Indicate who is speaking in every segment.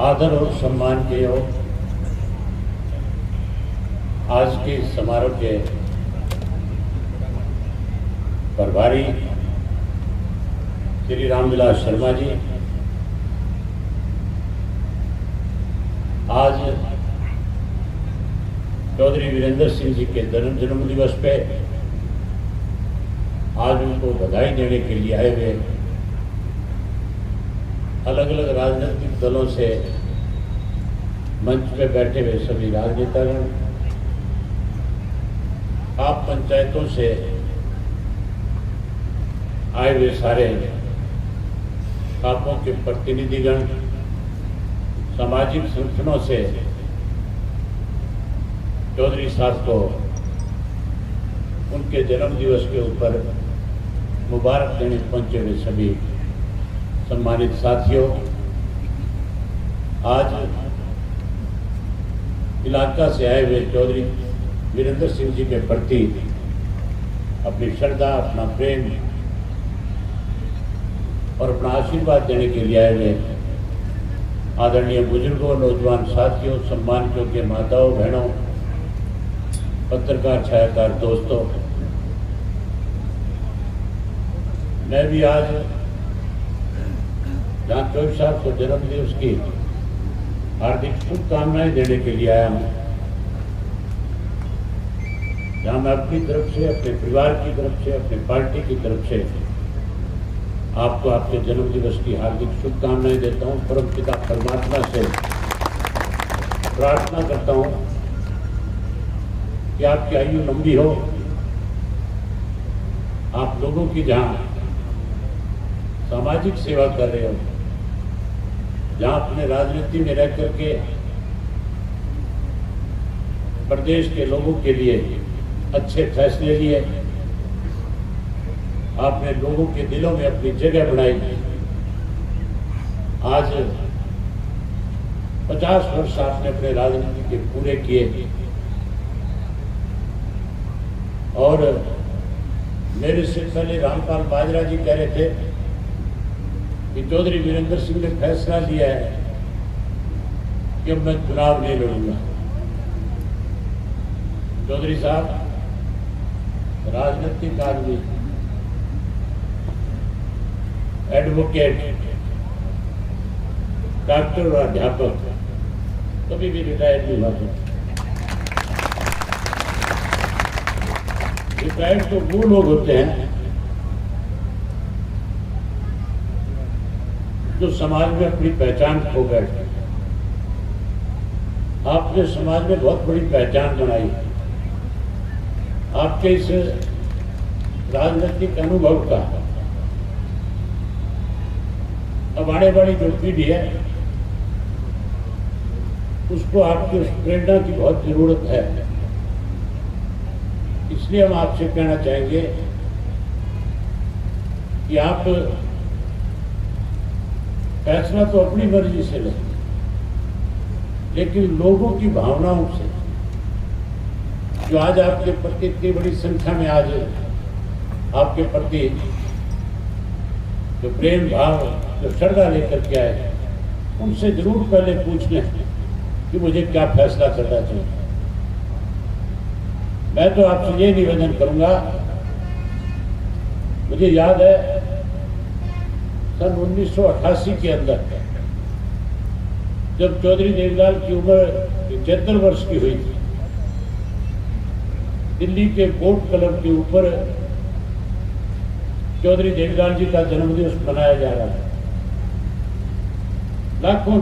Speaker 1: आदर और सम्मान के योग आज के समारोह के प्रभारी श्री रामविलास शर्मा जी, आज चौधरी वीरेंद्र सिंह जी के जन्म दिवस पे आज उनको बधाई देने के लिए आए हुए अलग अलग राजनीतिक दलों से मंच पे बैठे हुए सभी राजनेतागण, आप पंचायतों से आए हुए सारे कापों के प्रतिनिधिगण, सामाजिक संगठनों से चौधरी साहब को उनके जन्म दिवस के ऊपर मुबारक देने पहुंचे हुए सभी सम्मानित साथियों, आज इलाका से आए हुए चौधरी वीरेंद्र सिंह जी के प्रति अपनी श्रद्धा, अपना प्रेम और अपना आशीर्वाद देने के लिए आए हुए आदरणीय बुजुर्गों, नौजवान साथियों, सम्मानितों के माताओं, बहनों, पत्रकार, छायाकार दोस्तों, मैं भी आज जहाँ चौधरी साहब को जन्म दिवस की हार्दिक शुभकामनाएं देने के लिए आया हूँ, जहाँ मैं अपनी तरफ से, अपने परिवार की तरफ से, अपने पार्टी की तरफ से आपको आपके जन्म दिवस की हार्दिक शुभकामनाएं देता हूँ। परमपिता परमात्मा से प्रार्थना करता हूँ कि आपकी आयु लंबी हो, आप लोगों की जहाँ सामाजिक सेवा कर रहे हो, जहाँ अपने राजनीति में रह करके प्रदेश के लोगों के लिए अच्छे फैसले लिए, आपने लोगों के दिलों में अपनी जगह बनाई। आज 50 वर्ष आपने अपने राजनीति के पूरे किए और मेरे से पहले रामपाल बाजरा जी कह रहे थे कि चौधरी वीरेंद्र सिंह ने फैसला लिया है कि अब मैं चुनाव नहीं लड़ूंगा। चौधरी साहब राजनीतिक आदमी, एडवोकेट, डॉक्टर और अध्यापक, कभी भी रिटायर्ड नहीं हुआ था। रिटायर्ड तो वो लोग होते हैं जो समाज में अपनी पहचान खो बैठे। आपने समाज में बहुत बड़ी पहचान बनाई। आपके इस राजनीतिक अनुभव का अब आने वाली जो पीढ़ी है उसको आपकी उस प्रेरणा की बहुत जरूरत है। इसलिए हम आपसे कहना चाहेंगे कि आप फैसला तो अपनी मर्जी से लें, लेकिन लोगों की भावनाओं से, जो आज आपके प्रति इतनी बड़ी संख्या में आज आपके प्रति जो प्रेम भाव, जो श्रद्धा लेकर के आए, उनसे जरूर पहले पूछ लें कि मुझे क्या फैसला करना चाहिए। मैं तो आपसे ये निवेदन करूंगा, मुझे याद है सन 1988 के अंदर जब चौधरी देवीलाल की उम्र 73 वर्ष की हुई थी, दिल्ली के कोर्ट क्लब के ऊपर चौधरी देवीलाल जी का जन्मदिवस मनाया जा रहा था। लाखों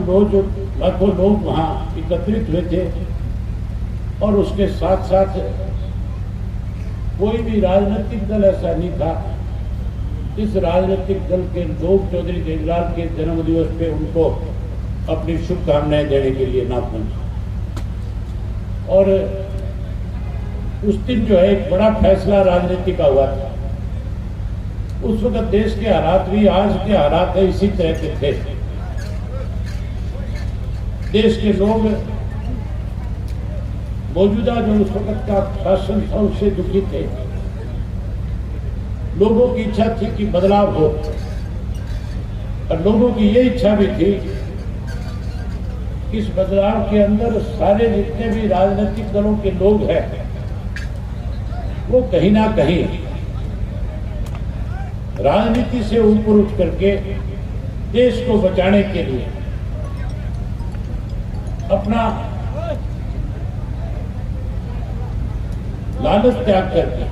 Speaker 1: लोग वहां एकत्रित हुए थे और उसके साथ साथ कोई भी राजनीतिक दल ऐसा नहीं था इस राजनीतिक दल के लोग चौधरी देवीलाल के जन्म दिवस पे उनको अपनी शुभकामनाएं देने के लिए ना पहुंचे। और उस दिन जो है एक बड़ा फैसला राजनीति का हुआ था। उस वक्त देश के हालात भी आज के हालात है इसी तरह के थे। देश के लोग मौजूदा जो उस वक्त का शासन था उससे दुखी थे। लोगों की इच्छा थी कि बदलाव हो और लोगों की ये इच्छा भी थी इस बदलाव के अंदर सारे जितने भी राजनीतिक दलों के लोग हैं वो कहीं ना कहीं राजनीति से ऊपर उठ करके देश को बचाने के लिए अपना लालच त्याग करके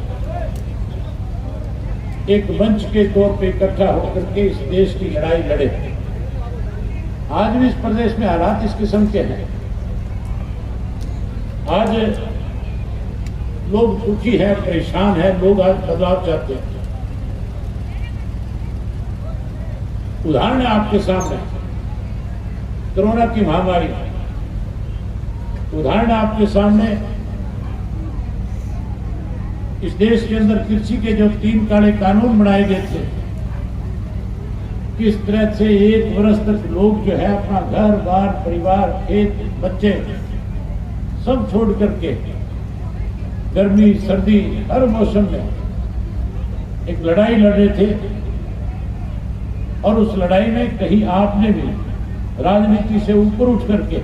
Speaker 1: एक मंच के तौर पे इकट्ठा होकर के इस देश की लड़ाई लड़े। आज भी इस प्रदेश में हालात इस किस्म के हैं। आज लोग दुखी हैं, परेशान हैं, लोग आज बदलाव चाहते हैं। उदाहरण है आपके सामने कोरोना की महामारी, उदाहरण है आपके सामने इस देश के अंदर कृषि के जो 3 काले कानून बनाए गए थे, किस तरह से 1 वर्ष तक लोग जो है अपना घर बार परिवार खेत बच्चे सब छोड़ करके गर्मी सर्दी हर मौसम में एक लड़ाई लड़ रहे थे। और उस लड़ाई में कहीं आपने भी राजनीति से ऊपर उठ करके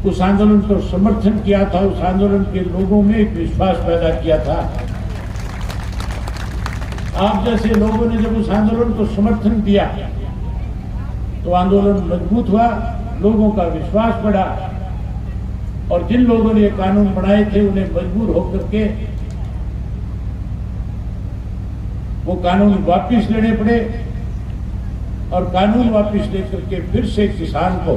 Speaker 1: उस आंदोलन को समर्थन किया था, उस आंदोलन के लोगों में एक विश्वास पैदा किया था। आप जैसे लोगों ने जब उस आंदोलन को समर्थन दिया तो आंदोलन मजबूत हुआ, लोगों का विश्वास बढ़ा और जिन लोगों ने ये कानून बनाए थे उन्हें मजबूर होकर के वो कानून वापस लेने पड़े और कानून वापस लेकर के फिर से किसान को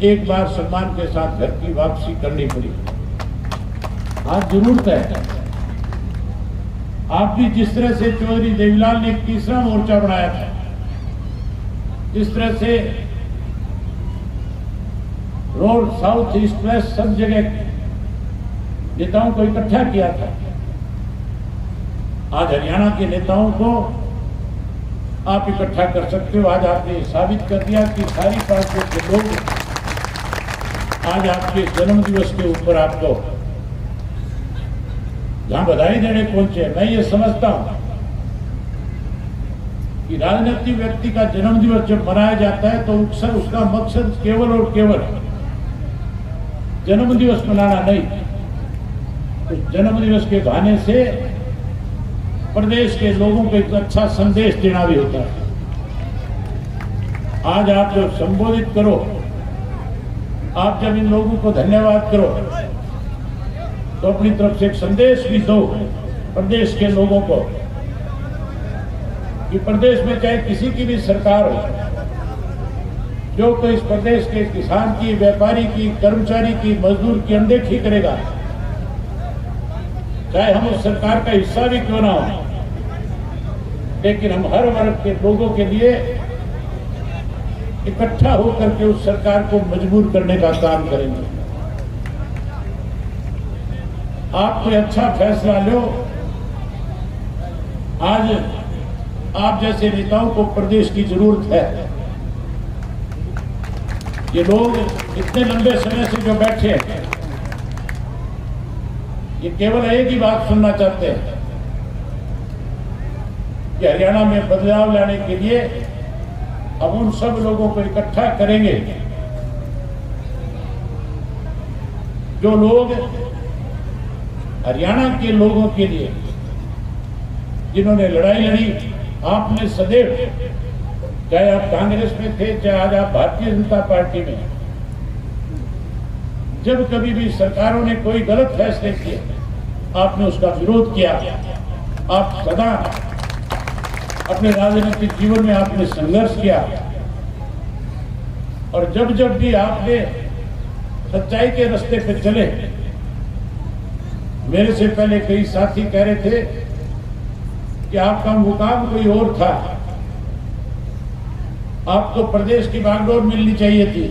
Speaker 1: एक बार सम्मान के साथ घर की वापसी करनी पड़ी। आज जरूरत है आप भी जिस तरह से चौधरी देवीलाल ने एक तीसरा मोर्चा बनाया था, जिस तरह से रोड साउथ ईस्ट वेस्ट सब जगह नेताओं को इकट्ठा किया था, आज हरियाणा के नेताओं को आप इकट्ठा कर सकते हो। आज आपने साबित कर दिया कि सारी पार्टियों के लोग आज आपके जन्म दिवस के ऊपर आपको जहां बधाई देने पहुंचे। मैं ये समझता हूं कि राजनीतिक व्यक्ति का जन्म दिवस जब मनाया जाता है तो अक्सर उसका मकसद केवल और केवल जन्म दिवस मनाना नहीं, उस जन्म दिवस के बहाने से प्रदेश के लोगों को एक अच्छा संदेश देना भी होता है। आज आप जब संबोधित करो, आप जब इन लोगों को धन्यवाद करो तो अपनी तरफ से एक संदेश भी दो प्रदेश के लोगों को कि प्रदेश में चाहे किसी की भी सरकार हो, जो कोई इस प्रदेश के किसान की, व्यापारी की, कर्मचारी की, मजदूर की अनदेखी करेगा, चाहे हम उस सरकार का हिस्सा भी क्यों ना हो, लेकिन हम हर वर्ग के लोगों के लिए इकट्ठा होकर के उस सरकार को मजबूर करने का काम करेंगे। आप कोई अच्छा फैसला लो। आज आप जैसे नेताओं को प्रदेश की जरूरत है। ये लोग इतने लंबे समय से जो बैठे हैं, ये केवल एक ही बात सुनना चाहते हैं कि हरियाणा में बदलाव लाने के लिए अब उन सब लोगों को इकट्ठा करेंगे जो लोग हरियाणा के लोगों के लिए जिन्होंने लड़ाई लड़ी। आपने सदैव, चाहे आप कांग्रेस में थे, चाहे आज आप भारतीय जनता पार्टी में, जब कभी भी सरकारों ने कोई गलत फैसले किए आपने उसका विरोध किया। आप सदा अपने राजनीतिक जीवन में आपने संघर्ष किया और जब जब भी आपने सच्चाई के रास्ते पे चले, मेरे से पहले कई साथी कह रहे थे कि आपका मुकाम कोई और था, आपको प्रदेश की बागडोर मिलनी चाहिए थी,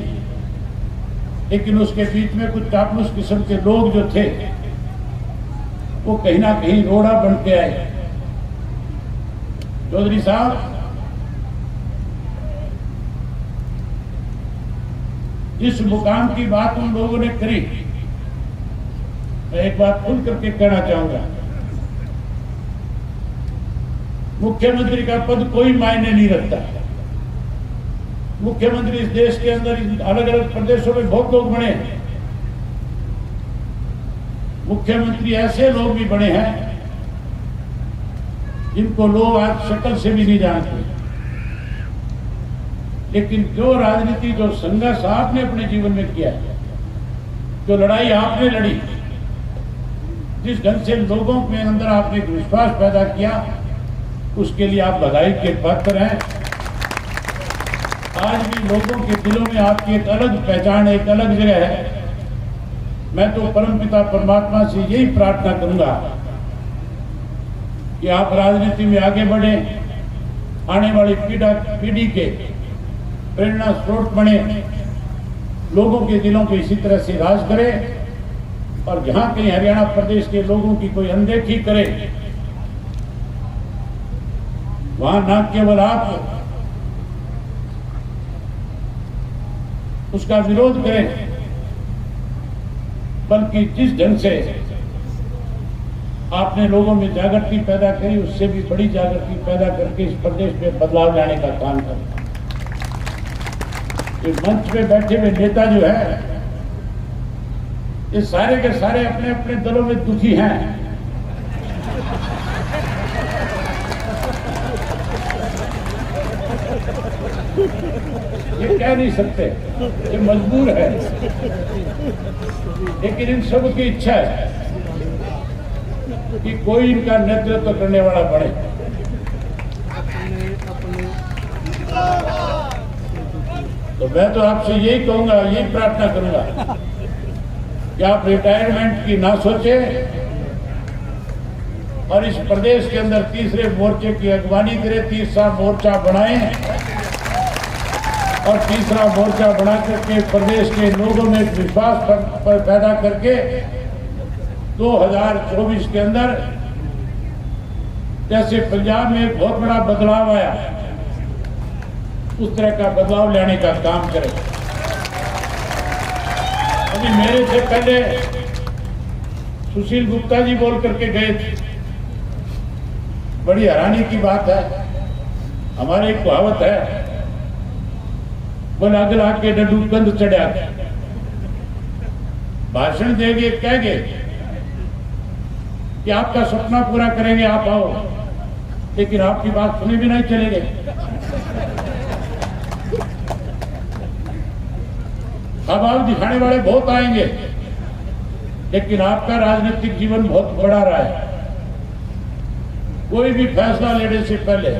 Speaker 1: लेकिन उसके बीच में कुछ चापलूस किस्म के लोग जो थे वो कहीं ना कहीं रोड़ा बन के आए। चौधरी साहब, जिस मुकाम की बात उन लोगों ने करी, मैं एक बात खुल करके कहना चाहूंगा, मुख्यमंत्री का पद कोई मायने नहीं रखता। मुख्यमंत्री इस देश के अंदर अलग अलग प्रदेशों में बहुत लोग बने हैं। मुख्यमंत्री ऐसे लोग भी बने हैं जिनको लोग आज शक्ल से भी नहीं जानते, लेकिन जो राजनीति, जो संघर्ष आपने अपने जीवन में किया है, जो लड़ाई आपने लड़ी, जिस ढंग से लोगों के अंदर आपने एक विश्वास पैदा किया, उसके लिए आप बधाई के पात्र हैं। आज भी लोगों के दिलों में आपकी एक अलग पहचान, एक अलग जगह है। मैं तो परमपिता परमात्मा से यही प्रार्थना करूंगा कि आप राजनीति में आगे बढ़े, आने वाली पीढ़ी के प्रेरणा स्रोत बने, लोगों के दिलों पे इसी तरह से राज करे, और जहां कहीं हरियाणा प्रदेश के लोगों की कोई अनदेखी करे, वहां न केवल आप उसका विरोध करें, बल्कि जिस ढंग से आपने लोगों में जागृति पैदा करी, उससे भी बड़ी जागृति पैदा करके इस प्रदेश में बदलाव लाने का काम करें। इस मंच पे बैठे हुए नेता जो है, ये सारे के सारे अपने अपने दलों में दुखी हैं। ये कह नहीं सकते, ये मजबूर है, लेकिन इन सब की इच्छा है कि कोई इनका नेतृत्व करने वाला बने। तो मैं तो आपसे यही कहूंगा, यही प्रार्थना करूंगा कि आप रिटायरमेंट की ना सोचे और इस प्रदेश के अंदर तीसरे मोर्चे की अगवानी करें, तीसरा मोर्चा बनाएं और तीसरा मोर्चा बना करके प्रदेश के लोगों में विश्वास पैदा करके 2024 के अंदर जैसे पंजाब में एक बहुत बड़ा बदलाव आया, उस तरह का बदलाव लाने का काम करें। अभी मेरे से पहले सुशील गुप्ता जी बोल करके गए थे। बड़ी हैरानी की बात है, हमारे एक कहावत है, बोला अगला के डडू कंध चढ़ा, भाषण देंगे, कहेंगे कि आपका सपना पूरा करेंगे, आप आओ, लेकिन आपकी बात सुने भी नहीं चलेंगे। अब दिखाने वाले बहुत आएंगे, लेकिन आपका राजनीतिक जीवन बहुत बड़ा रहा है। कोई भी फैसला लेने से पहले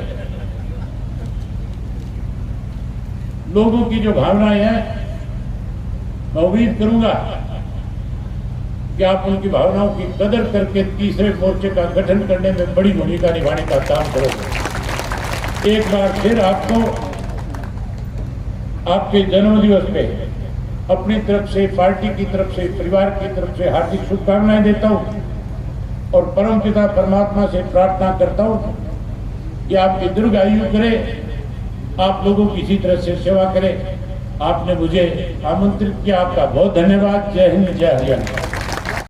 Speaker 1: लोगों की जो भावनाएं हैं, मैं उम्मीद करूंगा कि आप उनकी भावनाओं की कदर करके तीसरे मोर्चे का गठन करने में बड़ी भूमिका निभाने का काम करोगे। एक बार फिर आपको आपके जन्मदिवस पे अपनी तरफ से, पार्टी की तरफ से, परिवार की तरफ से हार्दिक शुभकामनाएं देता हूं और परमपिता परमात्मा से प्रार्थना करता हूं कि आपकी दीर्घायु करे, आप लोगों की इसी तरह से सेवा करें। आपने मुझे आमंत्रित किया, आपका बहुत धन्यवाद। जय हिंद, जय हरियाणा।